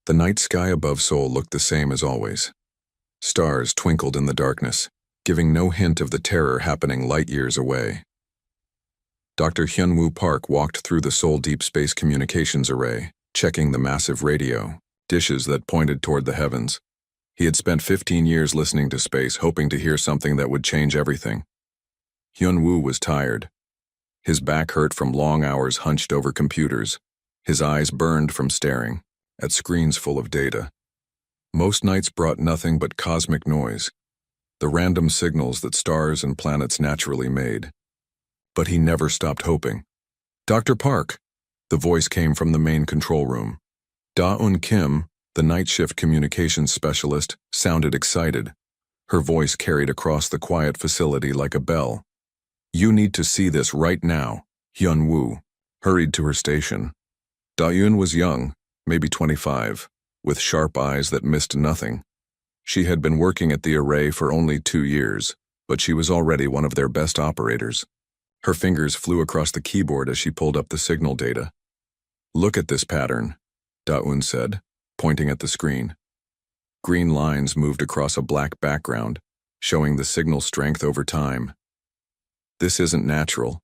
The night sky above Seoul looked the same as always. Stars twinkled in the darkness, giving no hint of the terror happening light years away. Dr. Hyunwoo Park walked through the Seoul Deep Space Communications Array, checking the massive radio dishes that pointed toward the heavens. He had spent 15 years listening to space, hoping to hear something that would change everything. Hyunwoo was tired. His back hurt from long hours hunched over computers. His eyes burned from staring at screens full of data. Most nights brought nothing but cosmic noise, the random signals that stars and planets naturally made. But he never stopped hoping. "Dr. Park," the voice came from the main control room. Da-eun Kim, the night shift communications specialist, sounded excited. Her voice carried across the quiet facility like a bell. "You need to see this right now." Hyunwoo hurried to her station. Da-eun was young, maybe 25, with sharp eyes that missed nothing. She had been working at the array for only 2 years, but she was already one of their best operators. Her fingers flew across the keyboard as she pulled up the signal data. "Look at this pattern," Da-eun said, pointing at the screen. Green lines moved across a black background, showing the signal strength over time. "This isn't natural.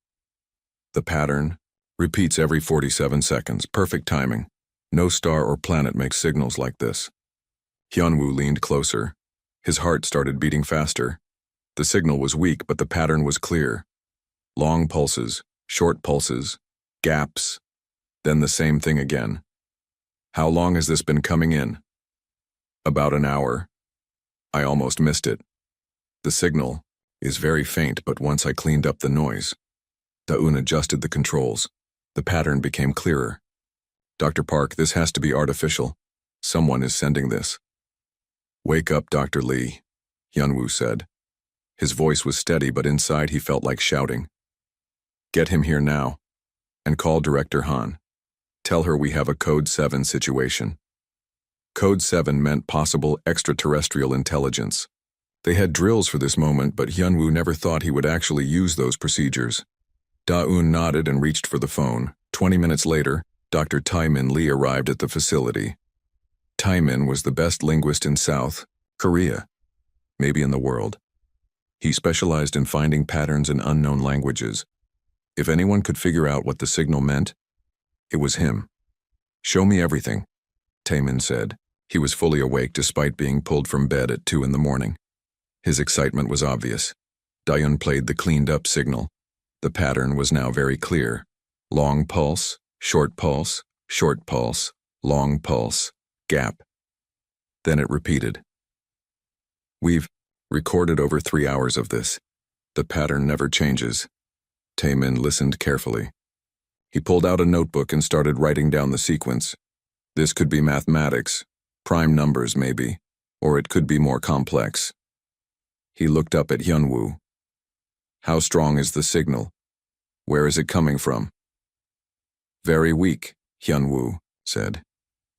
The pattern repeats every 47 seconds, perfect timing. No star or planet makes signals like this." Hyunwoo leaned closer. His heart started beating faster. The signal was weak, but the pattern was clear. Long pulses, short pulses, gaps, then the same thing again. "How long has this been coming in?" "About an hour. I almost missed it. The signal is very faint, but once I cleaned up the noise." Da-eun adjusted the controls. The pattern became clearer. "Dr. Park, this has to be artificial. Someone is sending this." "Wake up, Dr. Lee," Hyunwoo said. His voice was steady, but inside he felt like shouting. "Get him here now, and call Director Han. Tell her we have a Code 7 situation." Code 7 meant possible extraterrestrial intelligence. They had drills for this moment, but Hyunwoo never thought he would actually use those procedures. Da-eun nodded and reached for the phone. 20 minutes later, Dr. Taemin Lee arrived at the facility. Taemin was the best linguist in South Korea, maybe in the world. He specialized in finding patterns in unknown languages. If anyone could figure out what the signal meant, it was him. "Show me everything," Taemin said. He was fully awake despite being pulled from bed at 2 in the morning. His excitement was obvious. Da-eun played the cleaned-up signal. The pattern was now very clear. Long pulse, short pulse, short pulse, long pulse, gap. Then it repeated. "We've recorded over 3 hours of this. The pattern never changes." Taemin listened carefully. He pulled out a notebook and started writing down the sequence. This could be mathematics, prime numbers maybe, or it could be more complex. He looked up at Hyunwoo. "How strong is the signal? Where is it coming from?" "Very weak," Hyunwoo said.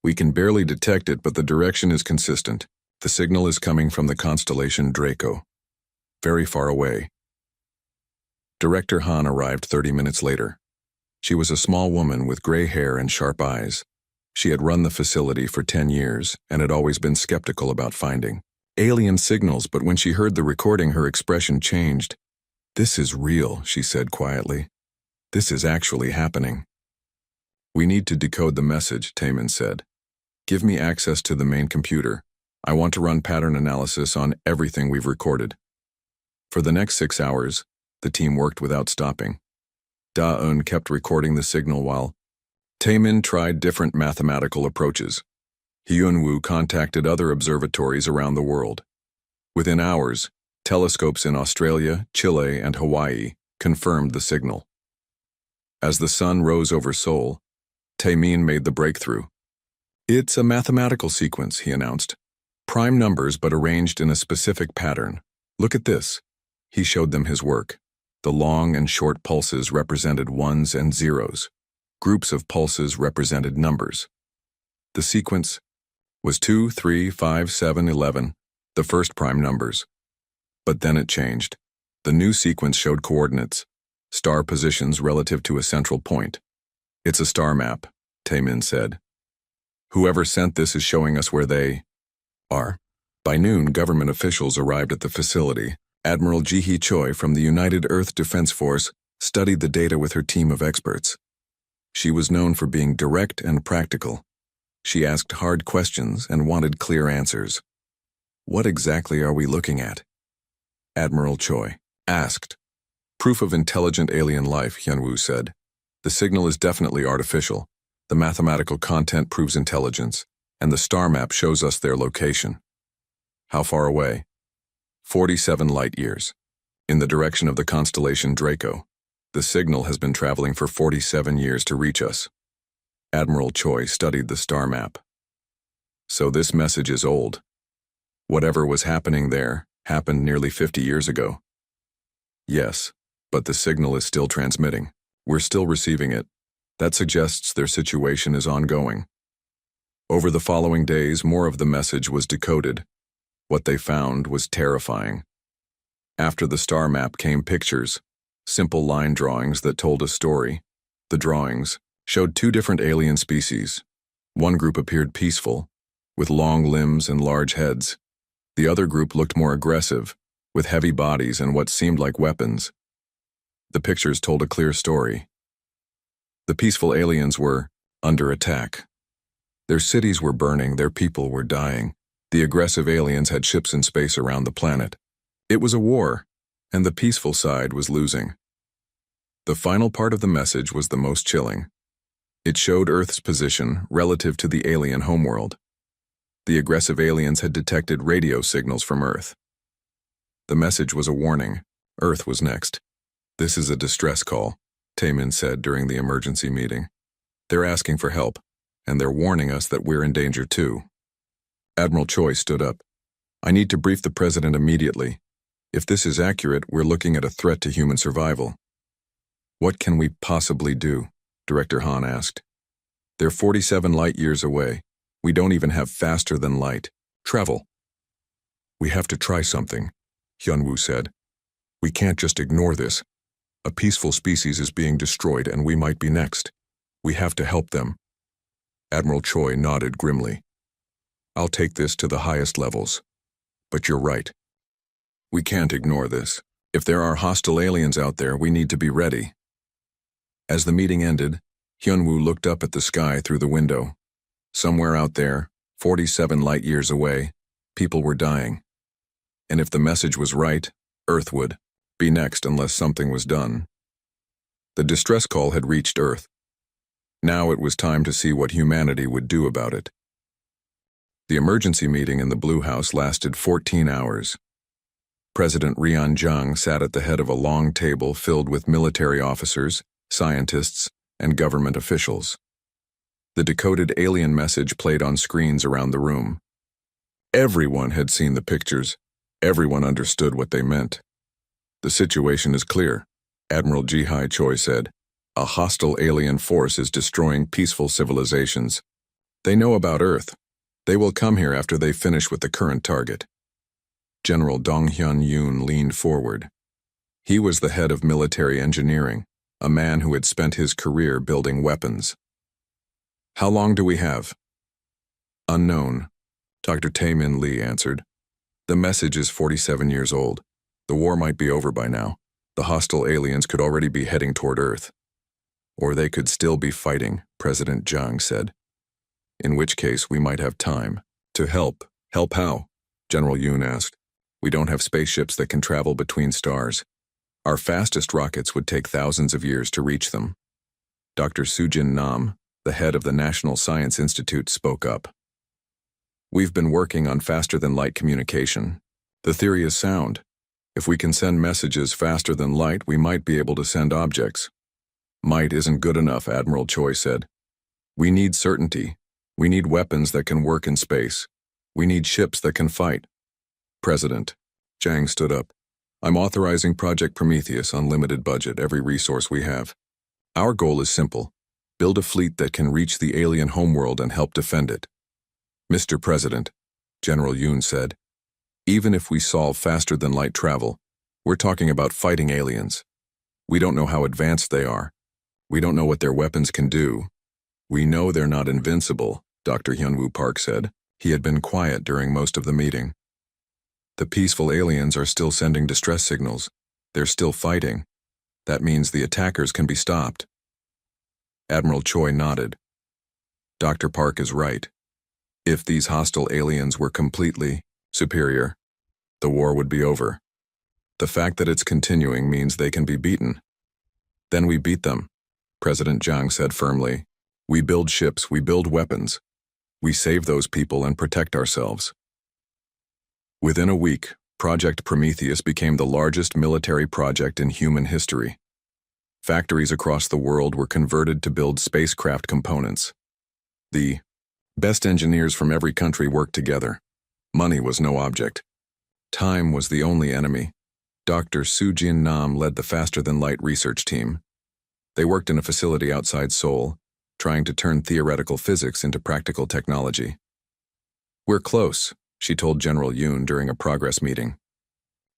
"We can barely detect it, but the direction is consistent. The signal is coming from the constellation Draco, very far away." Director Han arrived 30 minutes later. She was a small woman with gray hair and sharp eyes. She had run the facility for 10 years and had always been skeptical about finding alien signals, but when she heard the recording, her expression changed. "This is real," she said quietly. "This is actually happening." "We need to decode the message," Taemin said. "Give me access to the main computer. I want to run pattern analysis on everything we've recorded." For the next 6 hours, the team worked without stopping. Da-eun kept recording the signal while Taemin tried different mathematical approaches. Hyunwoo contacted other observatories around the world. Within hours, telescopes in Australia, Chile, and Hawaii confirmed the signal. As the sun rose over Seoul, Taemin made the breakthrough. "It's a mathematical sequence," he announced. "Prime numbers but arranged in a specific pattern. Look at this." He showed them his work. The long and short pulses represented ones and zeros. Groups of pulses represented numbers. The sequence was 2, 3, 5, 7, 11, the first prime numbers. But then it changed. The new sequence showed coordinates, star positions relative to a central point. "It's a star map," Taemin said. Whoever sent this is showing us where they are. By noon, government officials arrived at the facility. Admiral Ji-hee Choi from the United Earth Defense Force studied the data with her team of experts. She was known for being direct and practical. She asked hard questions and wanted clear answers. What exactly are we looking at? Admiral Choi asked. Proof of intelligent alien life, Hyunwoo said. The signal is definitely artificial. The mathematical content proves intelligence, and the star map shows us their location. How far away? 47 light-years. In the direction of the constellation Draco. The signal has been traveling for 47 years to reach us. Admiral Choi studied the star map. So this message is old. Whatever was happening there happened nearly 50 years ago. Yes, but the signal is still transmitting. We're still receiving it. That suggests their situation is ongoing. Over the following days, more of the message was decoded. What they found was terrifying. After the star map came pictures, simple line drawings that told a story. The drawings showed two different alien species. One group appeared peaceful, with long limbs and large heads. The other group looked more aggressive, with heavy bodies and what seemed like weapons. The pictures told a clear story. The peaceful aliens were under attack. Their cities were burning, their people were dying. The aggressive aliens had ships in space around the planet. It was a war, and the peaceful side was losing. The final part of the message was the most chilling. It showed Earth's position relative to the alien homeworld. The aggressive aliens had detected radio signals from Earth. The message was a warning. Earth was next. This is a distress call, Taemin said during the emergency meeting. They're asking for help, and they're warning us that we're in danger too. Admiral Choi stood up. I need to brief the president immediately. If this is accurate, we're looking at a threat to human survival. What can we possibly do? Director Han asked. They're 47 light-years away. We don't even have faster than light travel. We have to try something, Hyunwoo said. We can't just ignore this. A peaceful species is being destroyed and we might be next. We have to help them. Admiral Choi nodded grimly. I'll take this to the highest levels. But you're right. We can't ignore this. If there are hostile aliens out there, we need to be ready. As the meeting ended, Hyunwoo looked up at the sky through the window. Somewhere out there, 47 light-years away, people were dying. And if the message was right, Earth would be next unless something was done. The distress call had reached Earth. Now it was time to see what humanity would do about it. The emergency meeting in the Blue House lasted 14 hours. President Rian Jung sat at the head of a long table filled with military officers, scientists, and government officials. The decoded alien message played on screens around the room. Everyone had seen the pictures. Everyone understood what they meant. The situation is clear, Admiral Ji-hee Choi said. A hostile alien force is destroying peaceful civilizations. They know about Earth. They will come here after they finish with the current target. General Dong-hyun Yoon leaned forward. He was the head of military engineering, a man who had spent his career building weapons. How long do we have? Unknown, Dr. Taemin Lee answered. The message is 47 years old. The war might be over by now. The hostile aliens could already be heading toward Earth. Or they could still be fighting, President Jung said. In which case we might have time to help. Help how? General Yoon asked. We don't have spaceships that can travel between stars. Our fastest rockets would take thousands of years to reach them. Dr. Sujin Nam, the head of the National Science Institute, spoke up. We've been working on faster-than-light communication. The theory is sound. If we can send messages faster than light, we might be able to send objects. Might isn't good enough, Admiral Choi said. We need certainty. We need weapons that can work in space. We need ships that can fight. President, Jang stood up. I'm authorizing Project Prometheus on limited budget, every resource we have. Our goal is simple. Build a fleet that can reach the alien homeworld and help defend it. Mr. President, General Yoon said, even if we solve faster-than-light travel, we're talking about fighting aliens. We don't know how advanced they are. We don't know what their weapons can do. We know they're not invincible, Dr. Hyunwoo Park said. He had been quiet during most of the meeting. The peaceful aliens are still sending distress signals. They're still fighting. That means the attackers can be stopped. Admiral Choi nodded. Dr. Park is right. If these hostile aliens were completely superior, the war would be over. The fact that it's continuing means they can be beaten. Then we beat them, President Jiang said firmly. We build ships, we build weapons. We save those people and protect ourselves. Within a week, Project Prometheus became the largest military project in human history. Factories across the world were converted to build spacecraft components. The best engineers from every country worked together. Money was no object. Time was the only enemy. Dr. Soo-jin Nam led the faster-than-light research team. They worked in a facility outside Seoul, trying to turn theoretical physics into practical technology. We're close, she told General Yoon during a progress meeting.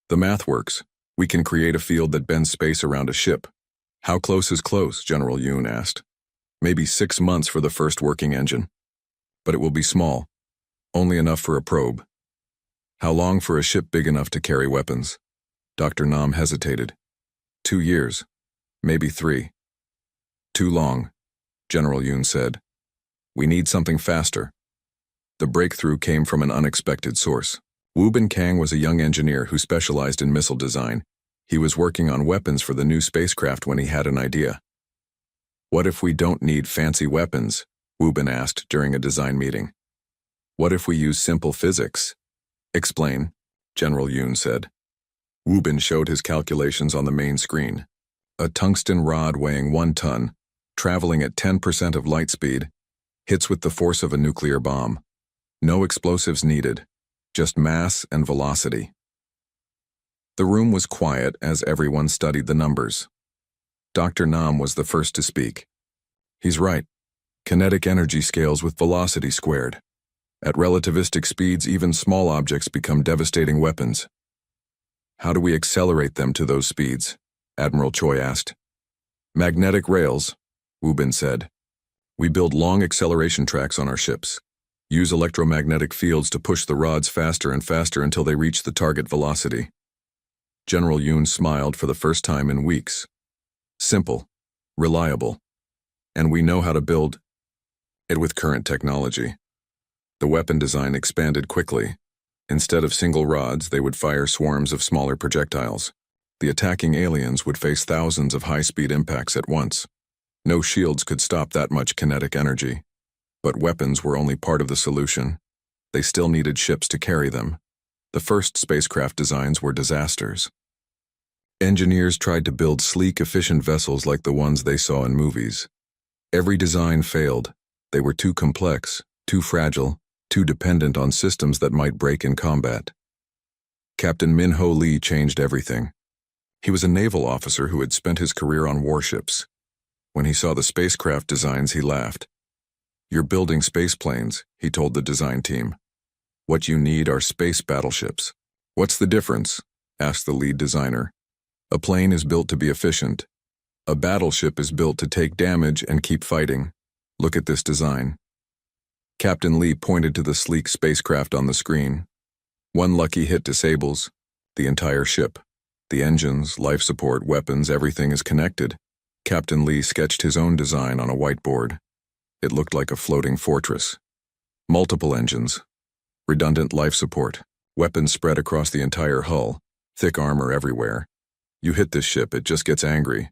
The math works. We can create a field that bends space around a ship. How close is close? General Yoon asked. Maybe 6 months for the first working engine. But it will be small, only enough for a probe. How long for a ship big enough to carry weapons? Dr. Nam hesitated. 2 years, maybe 3. Too long, General Yoon said. We need something faster. The breakthrough came from an unexpected source. Woo Bin Kang was a young engineer who specialized in missile design. He was working on weapons for the new spacecraft when he had an idea. What if we don't need fancy weapons? Woo Bin asked during a design meeting. What if we use simple physics? Explain, General Yoon said. Woo Bin showed his calculations on the main screen. A tungsten rod weighing 1 ton, traveling at 10% of light speed, hits with the force of a nuclear bomb. No explosives needed, just mass and velocity. The room was quiet as everyone studied the numbers. Dr. Nam was the first to speak. He's right. Kinetic energy scales with velocity squared. At relativistic speeds, even small objects become devastating weapons. How do we accelerate them to those speeds? Admiral Choi asked. Magnetic rails, Woo Bin said. We build long acceleration tracks on our ships. Use electromagnetic fields to push the rods faster and faster until they reach the target velocity. General Yoon smiled for the first time in weeks. Simple, reliable, and we know how to build it with current technology. The weapon design expanded quickly. Instead of single rods, they would fire swarms of smaller projectiles. The attacking aliens would face thousands of high-speed impacts at once. No shields could stop that much kinetic energy. But weapons were only part of the solution. They still needed ships to carry them. The first spacecraft designs were disasters. Engineers tried to build sleek, efficient vessels like the ones they saw in movies. Every design failed. They were too complex, too fragile, too dependent on systems that might break in combat. Captain Min-ho Lee changed everything. He was a naval officer who had spent his career on warships. When he saw the spacecraft designs, he laughed. You're building space planes, he told the design team. What you need are space battleships. What's the difference? Asked the lead designer. A plane is built to be efficient. A battleship is built to take damage and keep fighting. Look at this design. Captain Lee pointed to the sleek spacecraft on the screen. One lucky hit disables the entire ship. The engines, life support, weapons, everything is connected. Captain Lee sketched his own design on a whiteboard. It looked like a floating fortress. Multiple engines, redundant life support, weapons spread across the entire hull, thick armor everywhere. You hit this ship, it just gets angry.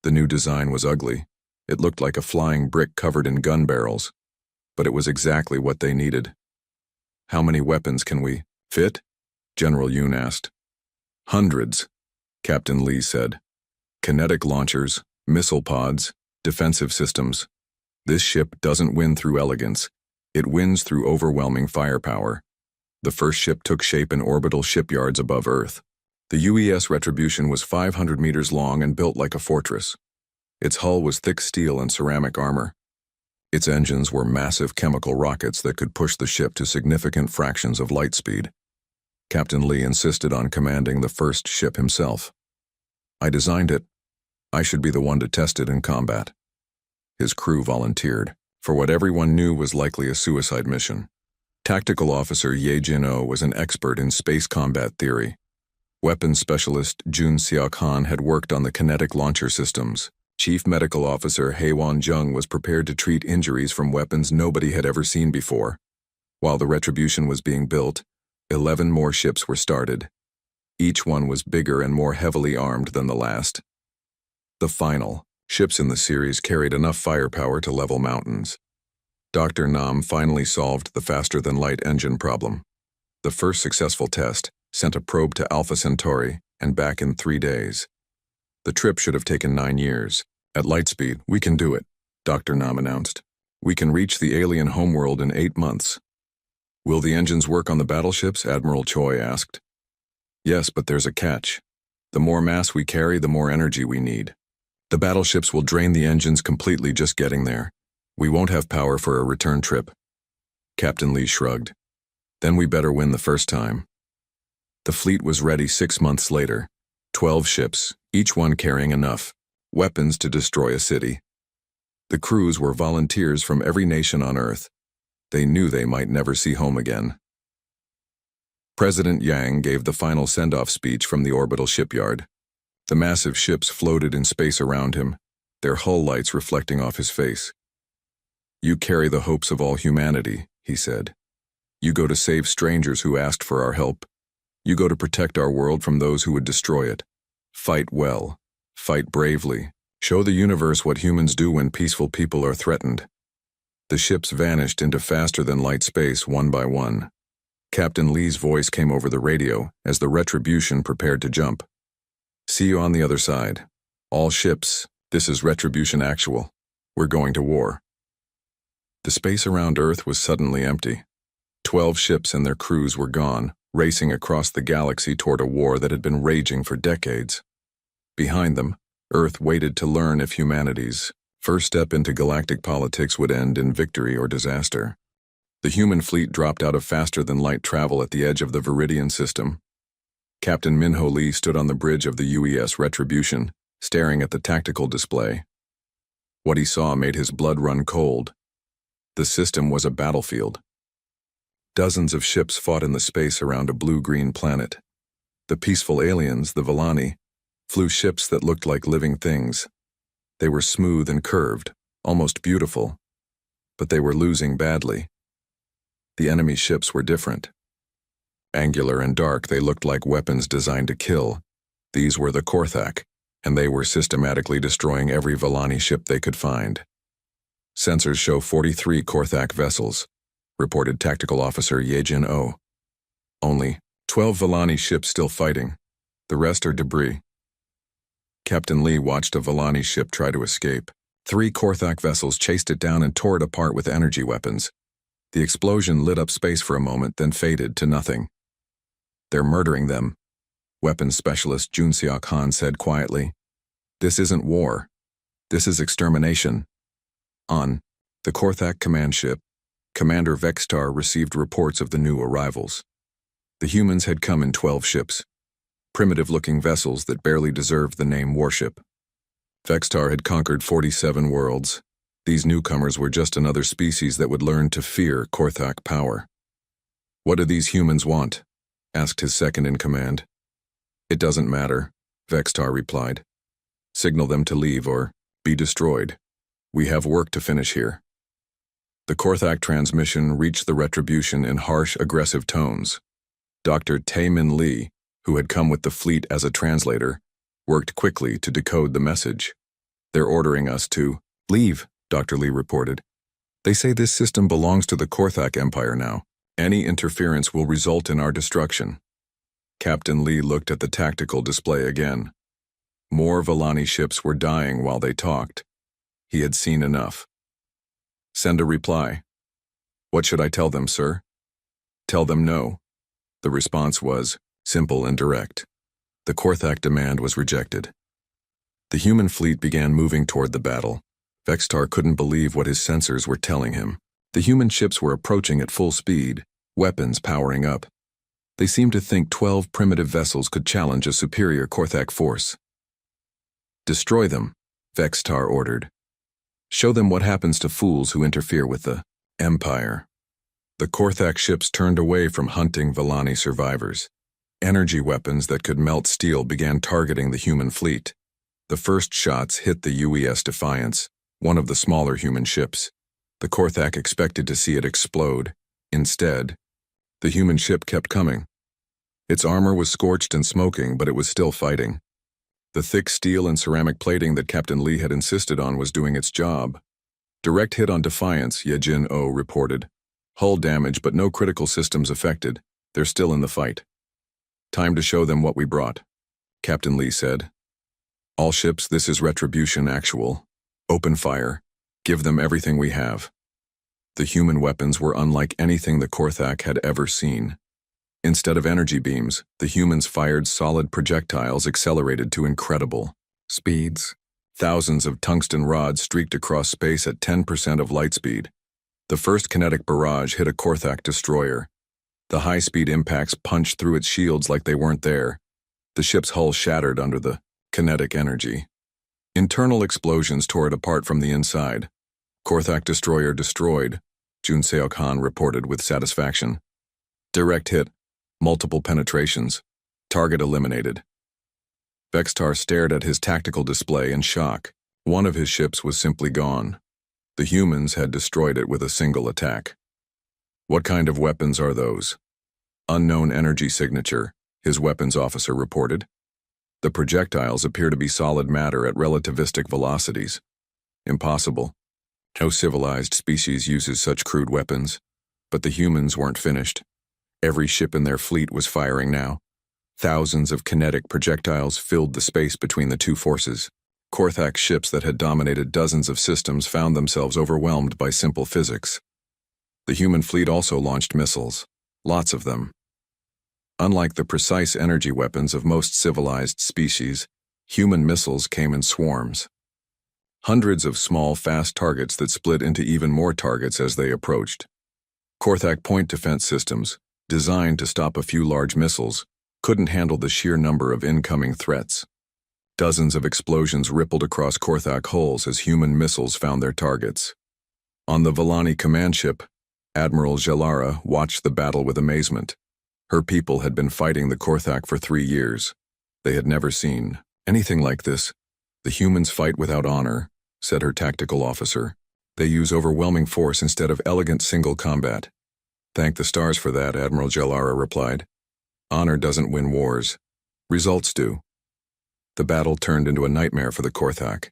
The new design was ugly. It looked like a flying brick covered in gun barrels. But it was exactly what they needed. How many weapons can we fit? General Yoon asked. Hundreds, Captain Lee said. Kinetic launchers, missile pods, defensive systems. This ship doesn't win through elegance. It wins through overwhelming firepower. The first ship took shape in orbital shipyards above Earth. The UES Retribution was 500 meters long and built like a fortress. Its hull was thick steel and ceramic armor. Its engines were massive chemical rockets that could push the ship to significant fractions of light speed. Captain Lee insisted on commanding the first ship himself. I designed it. I should be the one to test it in combat. His crew volunteered. for what everyone knew was likely a suicide mission. Tactical Officer Ye Jin-o was an expert in space combat theory. Weapons Specialist Jun Seok-han had worked on the kinetic launcher systems. Chief Medical Officer Haewon Jung was prepared to treat injuries from weapons nobody had ever seen before. While the Retribution was being built, 11 more ships were started. Each one was bigger and more heavily armed than the last. The final ships in the series carried enough firepower to level mountains. Dr. Nam finally solved the faster-than-light engine problem. The first successful test sent a probe to Alpha Centauri and back in 3 days. The trip should have taken 9 years. At light speed, we can do it, Dr. Nam announced. We can reach the alien homeworld in 8 months. Will the engines work on the battleships? Admiral Choi asked. Yes, but there's a catch. The more mass we carry, the more energy we need. The battleships will drain the engines completely just getting there. We won't have power for a return trip. Captain Lee shrugged. Then we better win the first time. The fleet was ready 6 months later. 12 ships, each one carrying enough weapons to destroy a city. The crews were volunteers from every nation on Earth. They knew they might never see home again. President Yang gave the final send-off speech from the orbital shipyard. The massive ships floated in space around him, their hull lights reflecting off his face. You carry the hopes of all humanity, he said. You go to save strangers who asked for our help. You go to protect our world from those who would destroy it. Fight well. Fight bravely. Show the universe what humans do when peaceful people are threatened. The ships vanished into faster-than-light space one by one. Captain Lee's voice came over the radio as the Retribution prepared to jump. See you on the other side. All ships, this is Retribution Actual. We're going to war. The space around Earth was suddenly empty. 12 ships and their crews were gone, racing across the galaxy toward a war that had been raging for decades. Behind them, Earth waited to learn if humanity's first step into galactic politics would end in victory or disaster. The human fleet dropped out of faster-than-light travel at the edge of the Viridian system. Captain Minho Lee stood on the bridge of the UES Retribution, staring at the tactical display. What he saw made his blood run cold. The system was a battlefield. Dozens of ships fought in the space around a blue-green planet. The peaceful aliens, the Villani, flew ships that looked like living things. They were smooth and curved, almost beautiful, but they were losing badly. The enemy ships were different. Angular and dark, they looked like weapons designed to kill. These were the Korthak, and they were systematically destroying every Villani ship they could find. Sensors show 43 Korthak vessels, reported Tactical Officer Ye Jin-o. Only 12 Villani ships still fighting. The rest are debris. Captain Lee watched a Villani ship try to escape. 3 Korthak vessels chased it down and tore it apart with energy weapons. The explosion lit up space for a moment, then faded to nothing. They're murdering them, Weapons Specialist Jun Seok-han said quietly. This isn't war. This is extermination. On the Korthak command ship, Commander Vextar received reports of the new arrivals. The humans had come in 12 ships, primitive-looking vessels that barely deserved the name warship. Vextar had conquered 47 worlds. These newcomers were just another species that would learn to fear Korthak power. What do these humans want? Asked his second-in-command. It doesn't matter, Vextar replied. Signal them to leave or be destroyed. We have work to finish here. The Korthak transmission reached the Retribution in harsh, aggressive tones. Dr. Tae-min Lee, who had come with the fleet as a translator, worked quickly to decode the message. They're ordering us to leave, Dr. Lee reported. They say this system belongs to the Korthak Empire now. Any interference will result in our destruction. Captain Lee looked at the tactical display again. More Villani ships were dying while they talked. He had seen enough. Send a reply. What should I tell them, sir? Tell them no. The response was simple and direct. The Korthak demand was rejected. The human fleet began moving toward the battle. Vextar couldn't believe what his sensors were telling him. The human ships were approaching at full speed, weapons powering up. They seemed to think 12 primitive vessels could challenge a superior Korthak force. Destroy them, Vextar ordered. Show them what happens to fools who interfere with the Empire. The Korthak ships turned away from hunting Villani survivors. Energy weapons that could melt steel began targeting the human fleet. The first shots hit the UES Defiance, one of the smaller human ships. The Korthak expected to see it explode. Instead, the human ship kept coming. Its armor was scorched and smoking, but it was still fighting. The thick steel and ceramic plating that Captain Lee had insisted on was doing its job. Direct hit on Defiance, Yejin-O reported. Hull damage, but no critical systems affected. They're still in the fight. Time to show them what we brought, Captain Lee said. All ships, this is Retribution Actual. Open fire. Give them everything we have. The human weapons were unlike anything the Korthak had ever seen. Instead of energy beams, the humans fired solid projectiles accelerated to incredible speeds. Thousands of tungsten rods streaked across space at 10% of light speed. The first kinetic barrage hit a Korthak destroyer. The high-speed impacts punched through its shields like they weren't there. The ship's hull shattered under the kinetic energy. Internal explosions tore it apart from the inside. Korthak destroyer destroyed, Jun Seok-han reported with satisfaction. Direct hit, multiple penetrations, target eliminated. Vextar stared at his tactical display in shock. One of his ships was simply gone. The humans had destroyed it with a single attack. What kind of weapons are those? Unknown energy signature, his weapons officer reported. The projectiles appear to be solid matter at relativistic velocities. Impossible. No civilized species uses such crude weapons. But the humans weren't finished. Every ship in their fleet was firing now. Thousands of kinetic projectiles filled the space between the two forces. Korthak ships that had dominated dozens of systems found themselves overwhelmed by simple physics. The human fleet also launched missiles. Lots of them. Unlike the precise energy weapons of most civilized species, human missiles came in swarms. Hundreds of small, fast targets that split into even more targets as they approached. Korthak point defense systems, designed to stop a few large missiles, couldn't handle the sheer number of incoming threats. Dozens of explosions rippled across Korthak hulls as human missiles found their targets. On the Villani command ship, Admiral Jalara watched the battle with amazement. Her people had been fighting the Korthak for 3 years. They had never seen anything like this. The humans fight without honor, said her tactical officer. They use overwhelming force instead of elegant single combat. Thank the stars for that, Admiral Jalara replied. Honor doesn't win wars. Results do. The battle turned into a nightmare for the Korthak.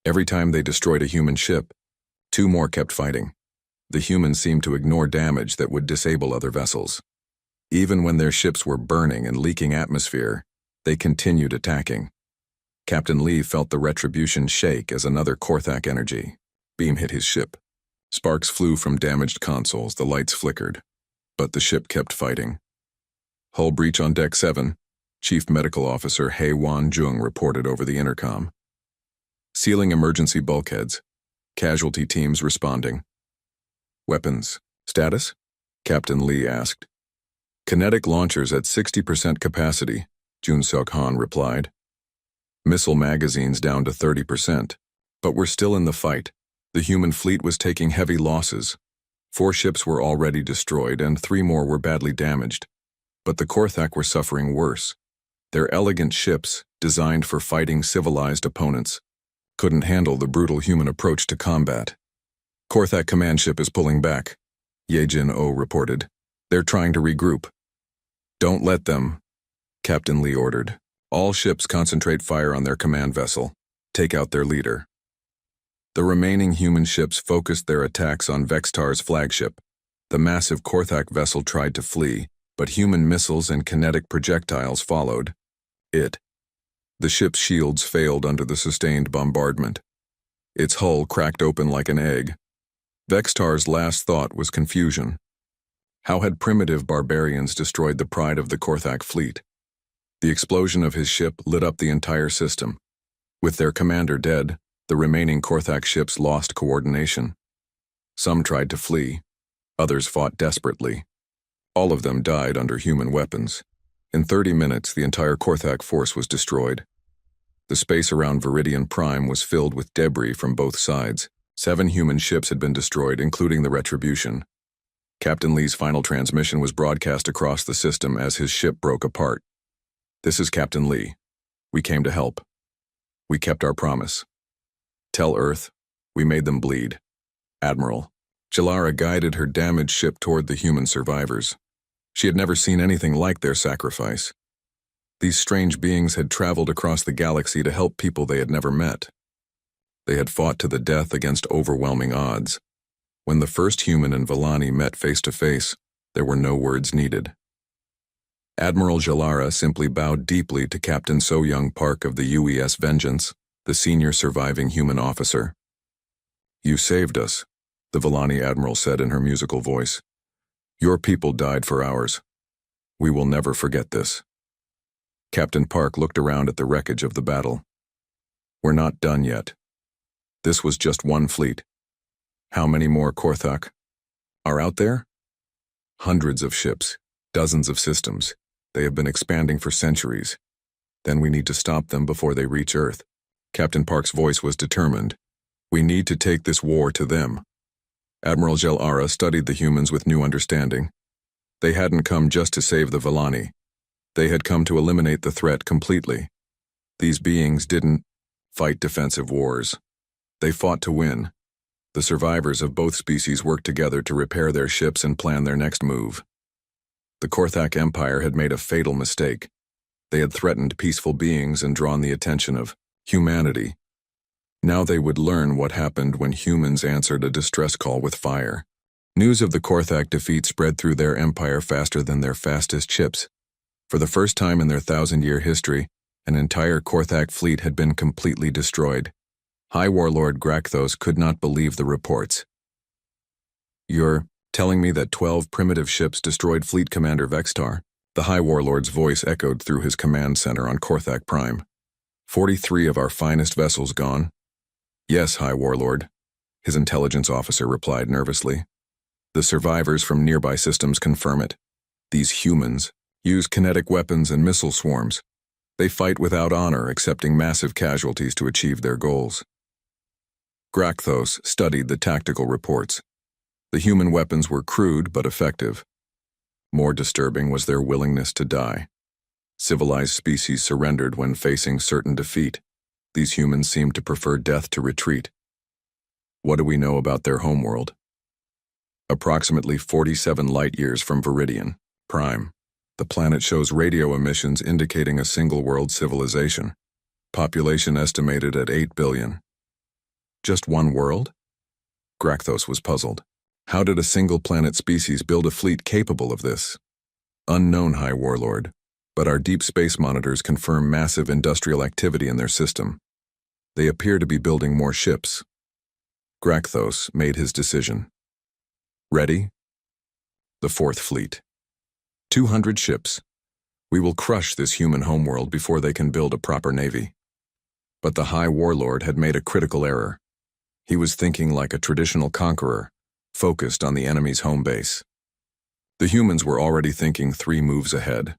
Every time they destroyed a human ship, 2 more kept fighting. The humans seemed to ignore damage that would disable other vessels. Even when their ships were burning and leaking atmosphere, they continued attacking. Captain Lee felt the retribution shake as another Korthak energy beam hit his ship. Sparks flew from damaged consoles, the lights flickered. But the ship kept fighting. Hull breach on Deck 7, Chief Medical Officer Hei Wan-jung reported over the intercom. Sealing emergency bulkheads. Casualty teams responding. Weapons. Status? Captain Lee asked. Kinetic launchers at 60% capacity, Jun Seok-han replied. Missile magazines down to 30%. But we're still in the fight. The human fleet was taking heavy losses. 4 ships were already destroyed and 3 more were badly damaged. But the Korthak were suffering worse. Their elegant ships, designed for fighting civilized opponents, couldn't handle the brutal human approach to combat. Korthak command ship is pulling back, Yejin-O reported. They're trying to regroup. Don't let them, Captain Lee ordered. All ships concentrate fire on their command vessel. Take out their leader. The remaining human ships focused their attacks on Vextar's flagship. The massive Korthak vessel tried to flee, but human missiles and kinetic projectiles followed. The ship's shields failed under the sustained bombardment. Its hull cracked open like an egg. Vextar's last thought was confusion. How had primitive barbarians destroyed the pride of the Korthak fleet? The explosion of his ship lit up the entire system. With their commander dead, the remaining Korthak ships lost coordination. Some tried to flee. Others fought desperately. All of them died under human weapons. In 30 minutes, the entire Korthak force was destroyed. The space around Viridian Prime was filled with debris from both sides, 7 human ships had been destroyed, including the Retribution. Captain Lee's final transmission was broadcast across the system as his ship broke apart. "This is Captain Lee. We came to help. We kept our promise. Tell Earth, we made them bleed." Admiral Jalara guided her damaged ship toward the human survivors. She had never seen anything like their sacrifice. These strange beings had traveled across the galaxy to help people they had never met. They had fought to the death against overwhelming odds. When the first human and Villani met face to face, there were no words needed. Admiral Jalara simply bowed deeply to Captain So-Young Park of the UES Vengeance, the senior surviving human officer. "You saved us," the Villani admiral said in her musical voice. "Your people died for ours. We will never forget this." Captain Park looked around at the wreckage of the battle. "We're not done yet. This was just one fleet. How many more Korthak are out there? Hundreds of ships, dozens of systems. They have been expanding for centuries. Then we need to stop them before they reach Earth." Captain Park's voice was determined. "We need to take this war to them." Admiral Jalara studied the humans with new understanding. They hadn't come just to save the Villani. They had come to eliminate the threat completely. These beings didn't fight defensive wars. They fought to win. The survivors of both species worked together to repair their ships and plan their next move. The Korthak Empire had made a fatal mistake. They had threatened peaceful beings and drawn the attention of humanity. Now they would learn what happened when humans answered a distress call with fire. News of the Korthak defeat spread through their empire faster than their fastest ships. For the first time in their 1,000-year history, an entire Korthak fleet had been completely destroyed. High Warlord Grakthos could not believe the reports. "You're telling me that 12 primitive ships destroyed Fleet Commander Vextar?" The High Warlord's voice echoed through his command center on Korthak Prime. 43 of our finest vessels gone?" "Yes, High Warlord," his intelligence officer replied nervously. "The survivors from nearby systems confirm it. These humans use kinetic weapons and missile swarms. They fight without honor, accepting massive casualties to achieve their goals." Grakthos studied the tactical reports. The human weapons were crude but effective. More disturbing was their willingness to die. Civilized species surrendered when facing certain defeat. These humans seemed to prefer death to retreat. "What do we know about their homeworld?" "Approximately 47 light-years from Viridian Prime. The planet shows radio emissions indicating a single-world civilization. Population estimated at 8 billion. "Just one world?" Grakthos was puzzled. How did a single-planet species build a fleet capable of this? "Unknown, High Warlord, but our deep space monitors confirm massive industrial activity in their system. They appear to be building more ships." Grakthos made his decision. "Ready?" "The Fourth Fleet. 200 ships. We will crush this human homeworld before they can build a proper navy." But the High Warlord had made a critical error. He was thinking like a traditional conqueror, focused on the enemy's home base. The humans were already thinking 3 moves ahead.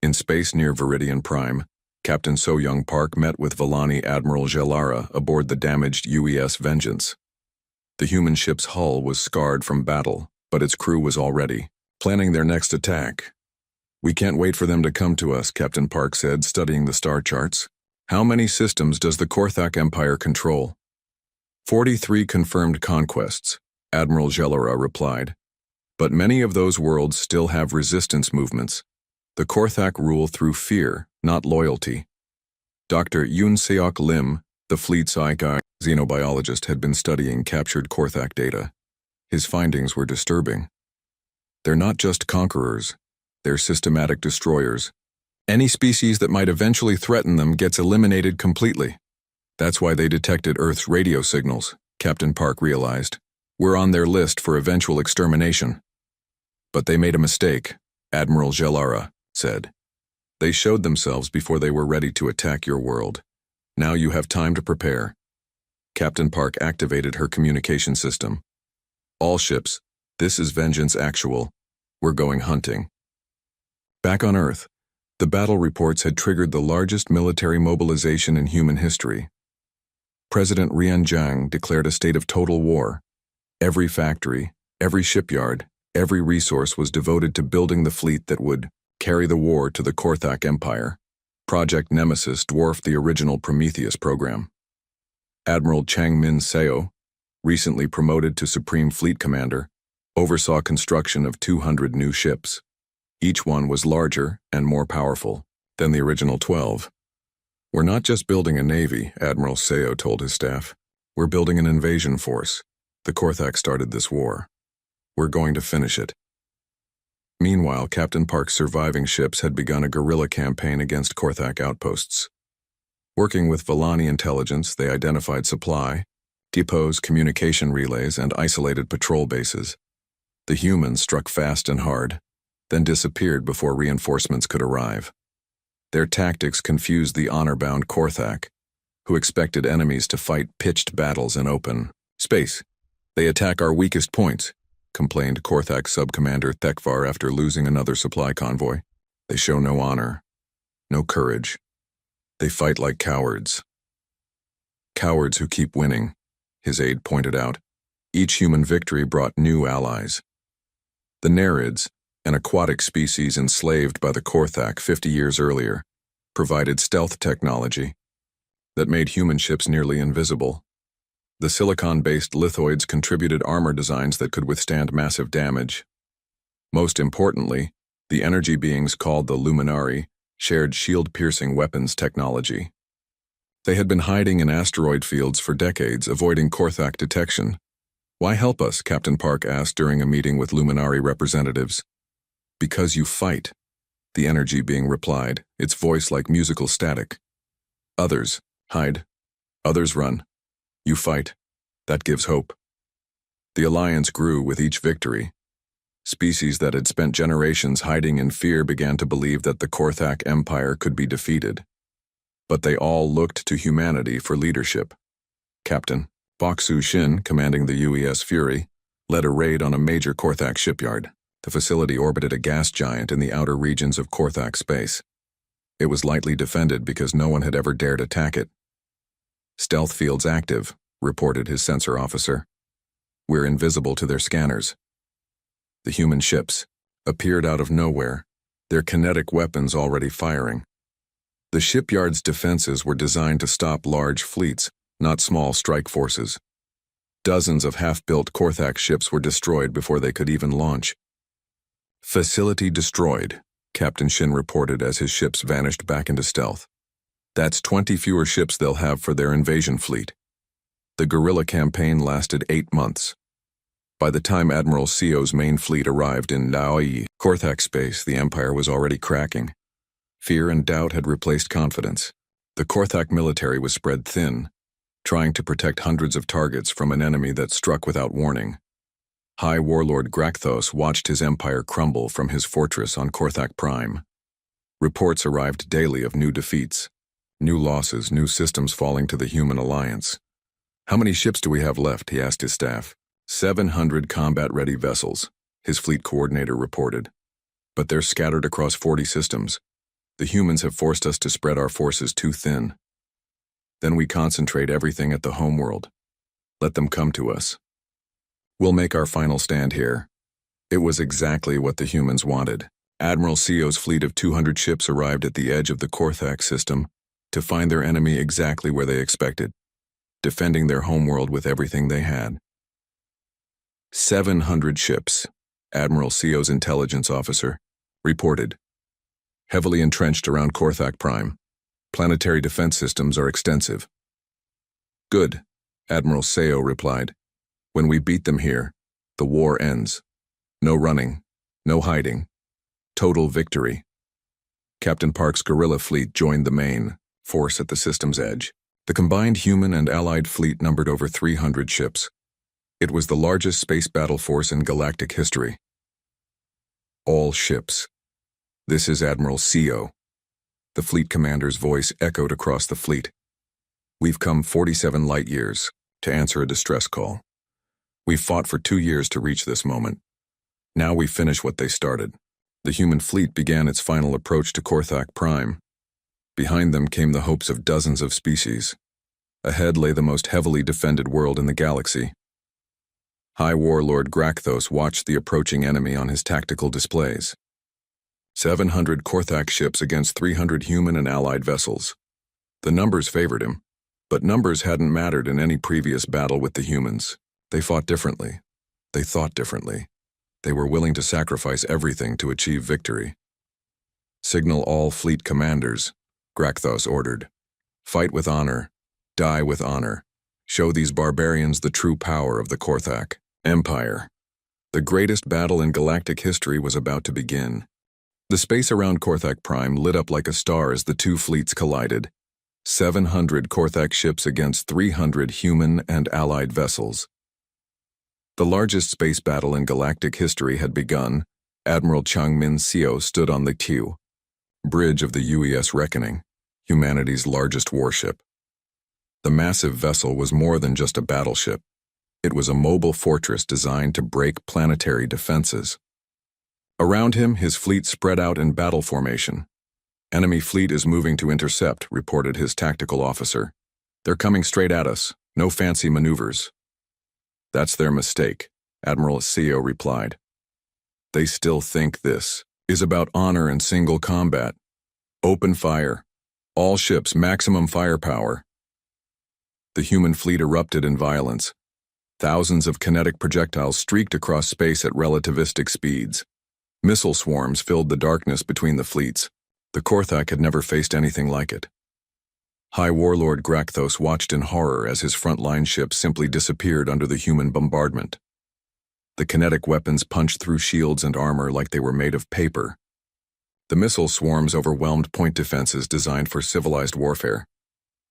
In space near Viridian Prime, Captain So-Young Park met with Villani Admiral Jalara aboard the damaged UES Vengeance. The human ship's hull was scarred from battle, but its crew was already planning their next attack. "We can't wait for them to come to us," Captain Park said, studying the star charts. "How many systems does the Korthak Empire control?" 43 confirmed conquests, Admiral Jalara replied. "But many of those worlds still have resistance movements. The Korthak rule through fear, not loyalty." Dr. Yoon Seok Lim, the fleet's xenobiologist, had been studying captured Korthak data. His findings were disturbing. They're not just conquerors, they're systematic destroyers. Any species that might eventually threaten them gets eliminated completely. That's why they detected Earth's radio signals, Captain Park realized. We're on their list for eventual extermination. "But they made a mistake," Admiral Jalara said. "They showed themselves before they were ready to attack your world. Now you have time to prepare." Captain Park activated her communication system. "All ships, this is Vengeance Actual. We're going hunting." Back on Earth, the battle reports had triggered the largest military mobilization in human history. President Rian Zhang declared a state of total war. Every factory, every shipyard, every resource was devoted to building the fleet that would carry the war to the Korthak Empire. Project Nemesis dwarfed the original Prometheus program. Admiral Chang Min Seo, recently promoted to Supreme Fleet Commander, oversaw construction of 200 new ships. Each one was larger and more powerful than the original 12. "We're not just building a navy," Admiral Seo told his staff. "We're building an invasion force. The Korthak started this war. We're going to finish it." Meanwhile, Captain Park's surviving ships had begun a guerrilla campaign against Korthak outposts. Working with Villani intelligence, they identified supply, depots, communication relays, and isolated patrol bases. The humans struck fast and hard, then disappeared before reinforcements could arrive. Their tactics confused the honor-bound Korthak, who expected enemies to fight pitched battles in open space. "They attack our weakest points," complained Korthak Subcommander Thekvar after losing another supply convoy. "They show no honor, no courage. They fight like cowards." "Cowards who keep winning," his aide pointed out. Each human victory brought new allies. The Nerids, an aquatic species enslaved by the Korthak 50 years earlier, provided stealth technology that made human ships nearly invisible. The silicon-based lithoids contributed armor designs that could withstand massive damage. Most importantly, the energy beings called the Luminari shared shield-piercing weapons technology. They had been hiding in asteroid fields for decades, avoiding Korthak detection. "Why help us?" Captain Park asked during a meeting with Luminari representatives. "Because you fight," the energy being replied, its voice like musical static. "Others hide. Others run. You fight. That gives hope." The alliance grew with each victory. Species that had spent generations hiding in fear began to believe that the Korthak Empire could be defeated. But they all looked to humanity for leadership. Captain Boksu Shin, commanding the UES Fury, led a raid on a major Korthak shipyard. The facility orbited a gas giant in the outer regions of Korthak space. It was lightly defended because no one had ever dared attack it. "Stealth fields active," reported his sensor officer. "We're invisible to their scanners." The human ships appeared out of nowhere, their kinetic weapons already firing. The shipyard's defenses were designed to stop large fleets, not small strike forces. Dozens of half-built Korthak ships were destroyed before they could even launch. "Facility destroyed," Captain Shin reported as his ships vanished back into stealth. "That's 20 fewer ships they'll have for their invasion fleet." The guerrilla campaign lasted 8 months. By the time Admiral Seo's main fleet arrived in Laoi, Korthak space, the Empire was already cracking. Fear and doubt had replaced confidence. The Korthak military was spread thin, trying to protect hundreds of targets from an enemy that struck without warning. High Warlord Grakthos watched his empire crumble from his fortress on Korthak Prime. Reports arrived daily of new defeats, new losses, new systems falling to the human alliance. "How many ships do we have left?" he asked his staff. 700 combat-ready vessels, his fleet coordinator reported. "But they're scattered across 40 systems. The humans have forced us to spread our forces too thin. Then we concentrate everything at the homeworld. Let them come to us. We'll make our final stand here." It was exactly what the humans wanted. Admiral Seo's fleet of 200 ships arrived at the edge of the Korthak system to find their enemy exactly where they expected, defending their homeworld with everything they had. 700 ships, Admiral Seo's intelligence officer reported. Heavily entrenched around Korthak Prime. Planetary defense systems are extensive. "Good," Admiral Seo replied. "When we beat them here, the war ends. No running, no hiding. Total victory." Captain Park's guerrilla fleet joined the main force at the system's edge. The combined human and allied fleet numbered over 300 ships. It was the largest space battle force in galactic history. "All ships. This is Admiral Seo." The fleet commander's voice echoed across the fleet. "We've come 47 light years to answer a distress call. We've fought for 2 years to reach this moment. Now we finish what they started." The human fleet began its final approach to Korthak Prime. Behind them came the hopes of dozens of species. Ahead lay the most heavily defended world in the galaxy. High Warlord Grakthos watched the approaching enemy on his tactical displays. 700 Korthak ships against 300 human and allied vessels. The numbers favored him, but numbers hadn't mattered in any previous battle with the humans. They fought differently. They thought differently. They were willing to sacrifice everything to achieve victory. Signal all fleet commanders, Grakthos ordered. Fight with honor. Die with honor. Show these barbarians the true power of the Korthak Empire. The greatest battle in galactic history was about to begin. The space around Korthak Prime lit up like a star as the two fleets collided. 700 Korthak ships against 300 human and allied vessels. The largest space battle in galactic history had begun. Admiral Changmin Seo stood on the Q bridge of the UES Reckoning, humanity's largest warship. The massive vessel was more than just a battleship. It was a mobile fortress designed to break planetary defenses. Around him, his fleet spread out in battle formation. "Enemy fleet is moving to intercept," reported his tactical officer. "They're coming straight at us. No fancy maneuvers." "That's their mistake," Admiral Seo replied. "They still think this is about honor and single combat. Open fire. All ships maximum firepower." The human fleet erupted in violence. Thousands of kinetic projectiles streaked across space at relativistic speeds. Missile swarms filled the darkness between the fleets. The Korthak had never faced anything like it. High Warlord Grakthos watched in horror as his frontline ships simply disappeared under the human bombardment. The kinetic weapons punched through shields and armor like they were made of paper. The missile swarms overwhelmed point defenses designed for civilized warfare.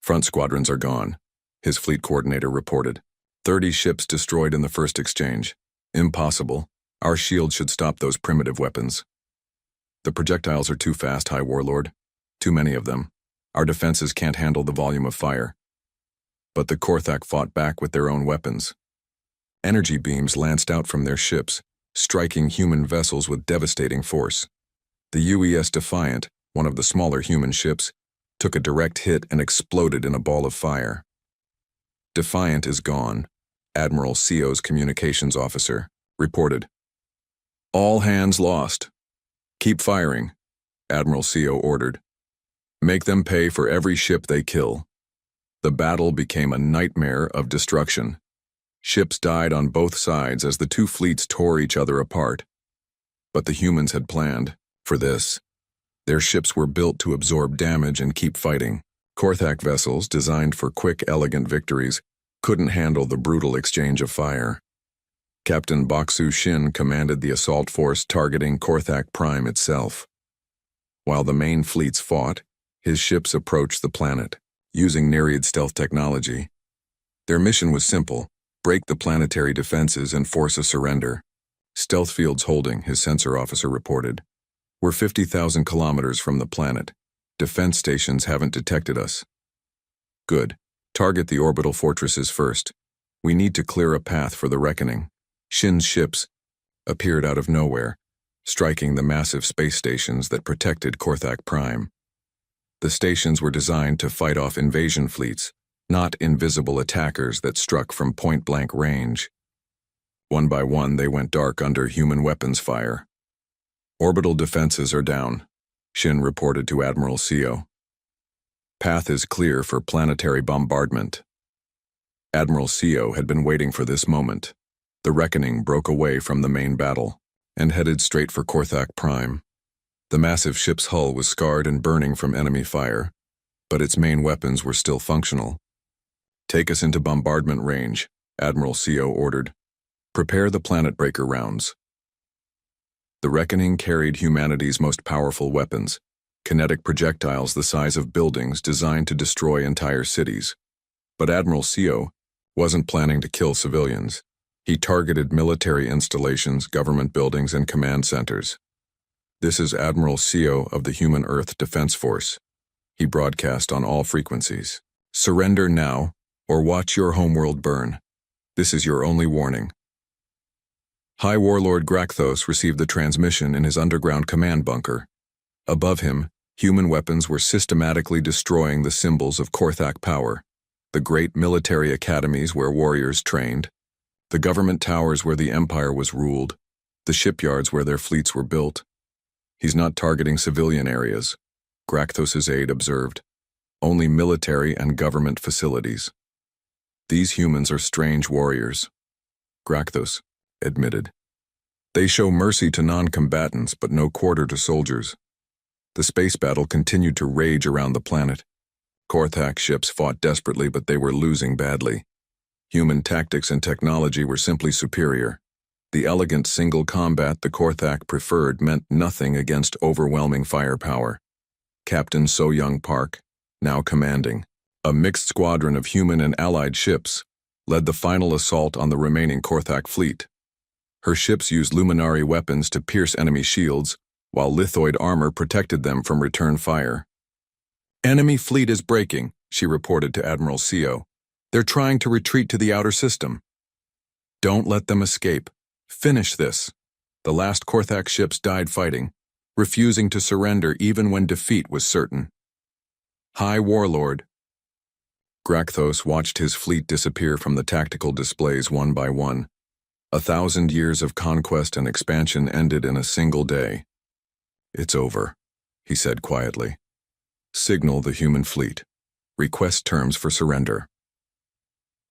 "Front squadrons are gone," his fleet coordinator reported. 30 ships destroyed in the first exchange. "Impossible. Our shield should stop those primitive weapons." "The projectiles are too fast, High Warlord. Too many of them. Our defenses can't handle the volume of fire." But the Korthak fought back with their own weapons. Energy beams lanced out from their ships, striking human vessels with devastating force. The UES Defiant, one of the smaller human ships, took a direct hit and exploded in a ball of fire. "Defiant is gone," Admiral Seo's communications officer reported. "All hands lost. Keep firing," Admiral Seo ordered. "Make them pay for every ship they kill." The battle became a nightmare of destruction. Ships died on both sides as the two fleets tore each other apart. But the humans had planned for this. Their ships were built to absorb damage and keep fighting. Korthak vessels, designed for quick, elegant victories, couldn't handle the brutal exchange of fire. Captain Baksu Shin commanded the assault force targeting Korthak Prime itself. While the main fleets fought, his ships approached the planet, using Nereid stealth technology. Their mission was simple: break the planetary defenses and force a surrender. "Stealth fields holding," his sensor officer reported. "We're 50,000 kilometers from the planet. Defense stations haven't detected us." "Good. Target the orbital fortresses first. We need to clear a path for the reckoning." Shin's ships appeared out of nowhere, striking the massive space stations that protected Korthak Prime. The stations were designed to fight off invasion fleets, not invisible attackers that struck from point-blank range. One by one, they went dark under human weapons fire. "Orbital defenses are down," Shin reported to Admiral Seo. "Path is clear for planetary bombardment." Admiral Seo had been waiting for this moment. The reckoning broke away from the main battle and headed straight for Korthak Prime. The massive ship's hull was scarred and burning from enemy fire, but its main weapons were still functional. "Take us into bombardment range," Admiral Seo ordered. "Prepare the planet breaker rounds." The reckoning carried humanity's most powerful weapons, kinetic projectiles the size of buildings designed to destroy entire cities. But Admiral Seo wasn't planning to kill civilians. He targeted military installations, government buildings, and command centers. "This is Admiral Seo of the Human Earth Defense Force," he broadcast on all frequencies. "Surrender now, or watch your homeworld burn. This is your only warning." High Warlord Grakthos received the transmission in his underground command bunker. Above him, human weapons were systematically destroying the symbols of Korthak power. the great military academies where warriors trained, the government towers where the empire was ruled, the shipyards where their fleets were built. He's not targeting civilian areas, Grakthos's aide observed. Only military and government facilities. These humans are strange warriors, Grakthos admitted. They show mercy to non-combatants but no quarter to soldiers. The space battle continued to rage around the planet. Korthak ships fought desperately, but they were losing badly. Human tactics and technology were simply superior. The elegant single combat the Korthak preferred meant nothing against overwhelming firepower. Captain So-young Park, now commanding a mixed squadron of human and allied ships, led the final assault on the remaining Korthak fleet. Her ships used luminary weapons to pierce enemy shields, while lithoid armor protected them from return fire. "Enemy fleet is breaking," she reported to Admiral Sio. "They're trying to retreat to the outer system." "Don't let them escape. Finish this." The last Korthak ships died fighting, refusing to surrender even when defeat was certain. "High Warlord." Grakthos watched his fleet disappear from the tactical displays one by one. 1,000 years of conquest and expansion ended in a single day. "It's over," he said quietly. "Signal the human fleet. Request terms for surrender."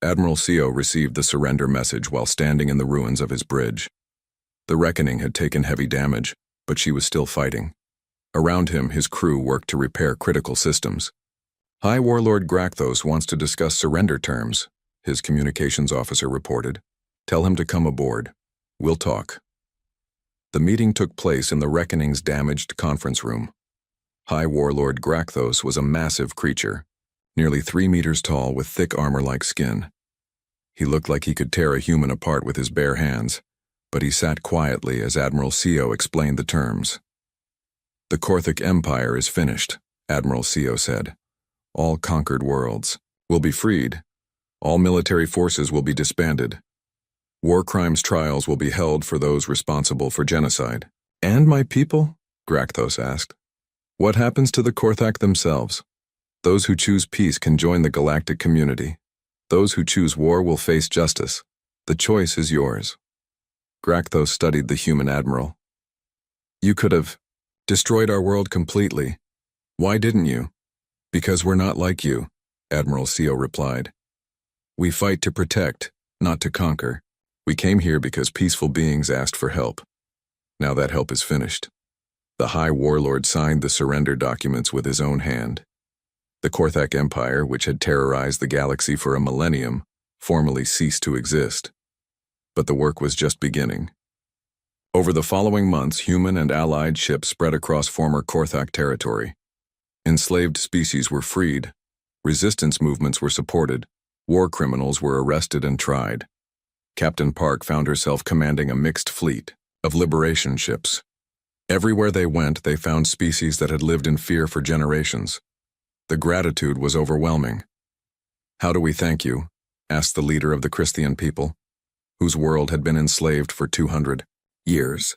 Admiral Sio received the surrender message while standing in the ruins of his bridge. The Reckoning had taken heavy damage, but she was still fighting. Around him, his crew worked to repair critical systems. "High Warlord Grakthos wants to discuss surrender terms," his communications officer reported. "Tell him to come aboard. We'll talk." The meeting took place in the Reckoning's damaged conference room. High Warlord Grakthos was a massive creature, nearly 3 meters tall with thick armor-like skin. He looked like he could tear a human apart with his bare hands, but he sat quietly as Admiral Sio explained the terms. "The Korthak Empire is finished," Admiral Sio said. "All conquered worlds will be freed. All military forces will be disbanded. War crimes trials will be held for those responsible for genocide." "And my people?" Grakthos asked. "What happens to the Korthak themselves? Those who choose peace can join the galactic community. Those who choose war will face justice. The choice is yours." Grakthos studied the human admiral. "You could have destroyed our world completely. Why didn't you?" "Because we're not like you," Admiral Sio replied. "We fight to protect, not to conquer. We came here because peaceful beings asked for help. Now that help is finished." The High Warlord signed the surrender documents with his own hand. The Korthak Empire, which had terrorized the galaxy for a millennium, formally ceased to exist. But the work was just beginning. Over the following months, human and allied ships spread across former Korthak territory. Enslaved species were freed, resistance movements were supported, war criminals were arrested and tried. Captain Park found herself commanding a mixed fleet of liberation ships. Everywhere they went, they found species that had lived in fear for generations. The gratitude was overwhelming. "How do we thank you?" asked the leader of the Christian people, whose world had been enslaved for 200 years.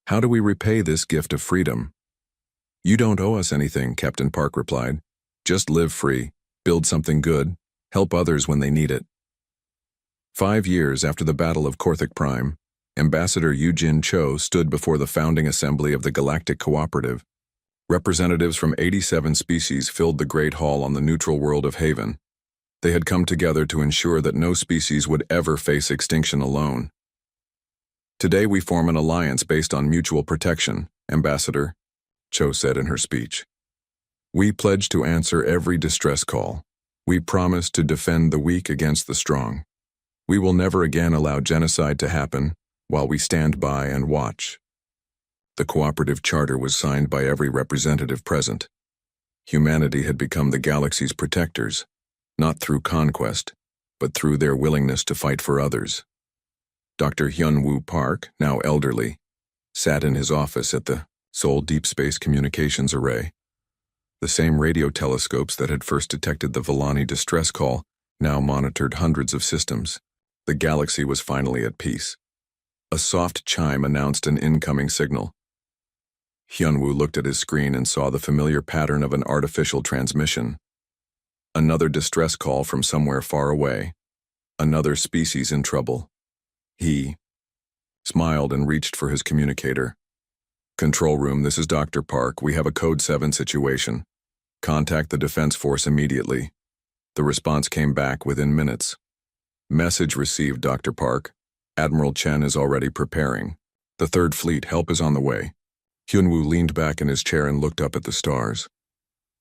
"How do we repay this gift of freedom?" "You don't owe us anything," Captain Park replied. "Just live free, build something good, help others when they need it." 5 years after the Battle of Korthak Prime, Ambassador Eugene Cho stood before the founding assembly of the Galactic Cooperative. Representatives from 87 species filled the Great Hall on the neutral world of Haven. They had come together to ensure that no species would ever face extinction alone. "Today we form an alliance based on mutual protection," Ambassador Cho said in her speech. "We pledge to answer every distress call. We promise to defend the weak against the strong. We will never again allow genocide to happen while we stand by and watch." The cooperative charter was signed by every representative present. Humanity had become the galaxy's protectors, not through conquest, but through their willingness to fight for others. Dr. Hyun-woo Park, now elderly, sat in his office at the Seoul Deep Space Communications Array. The same radio telescopes that had first detected the Villani distress call now monitored hundreds of systems. The galaxy was finally at peace. A soft chime announced an incoming signal. Hyun-woo looked at his screen and saw the familiar pattern of an artificial transmission. Another distress call from somewhere far away. Another species in trouble. He smiled and reached for his communicator. Control room, this is Dr. Park. We have a Code 7 situation. Contact the Defense Force immediately. The response came back within minutes. Message received, Dr. Park. Admiral Chen is already preparing. The Third Fleet, help is on the way. Hyunwoo leaned back in his chair and looked up at the stars.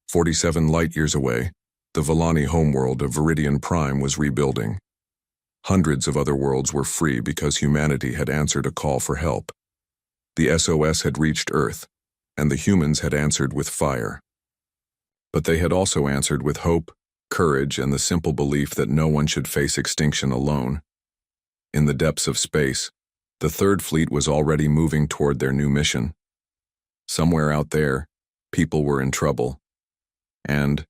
47 light-years away, the Villani homeworld of Viridian Prime was rebuilding. Hundreds of other worlds were free because humanity had answered a call for help. The SOS had reached Earth, and the humans had answered with fire. But they had also answered with hope, courage, and the simple belief that no one should face extinction alone. In the depths of space, the Third Fleet was already moving toward their new mission. Somewhere out there, people were in trouble. And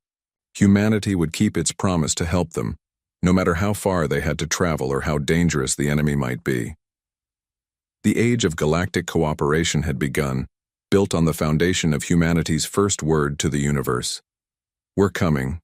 humanity would keep its promise to help them, no matter how far they had to travel or how dangerous the enemy might be. The age of galactic cooperation had begun, built on the foundation of humanity's first word to the universe. We're coming.